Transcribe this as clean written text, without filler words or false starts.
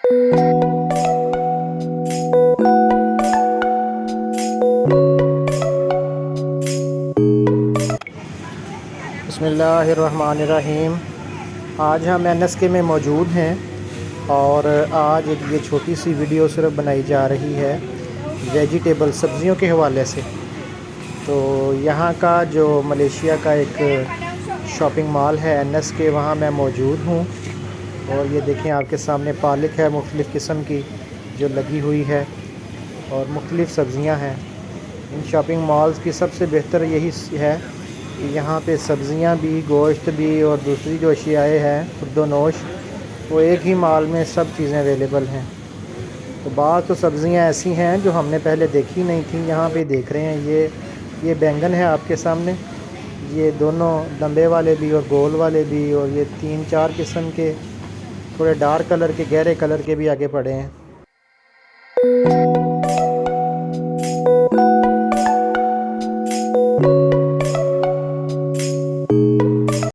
बिस्मिल्लाहिर्रहमानिर्रहीम। आज हम NSK में मौजूद हैं और आज एक ये छोटी सी वीडियो सिर्फ बनाई जा रही है वेजिटेबल सब्ज़ियों के हवाले से। तो यहाँ का जो मलेशिया का एक शॉपिंग मॉल है NSK, वहाँ मैं मौजूद हूँ। और ये देखें आपके सामने पालक है मुख्तलिफ़ किस्म की जो लगी हुई है और मुख्तलिफ़ सब्ज़ियाँ हैं। इन शॉपिंग मॉल्स की सबसे बेहतर यही है कि यहाँ पे सब्ज़ियाँ भी, गोश्त भी और दूसरी जो अशियाएँ हैं खुर्दोनोश, वो एक ही मॉल में सब चीज़ें अवेलेबल हैं। तो बाज़ तो सब्ज़ियाँ ऐसी हैं जो हमने पहले देखी नहीं थी। यहाँ पे देख रहे हैं ये बैंगन है आपके सामने, ये दोनों लंबे वाले भी और गोल वाले भी, और ये 3-4 किस्म के थोड़े डार्क कलर के, गहरे कलर के भी आगे पड़े हैं।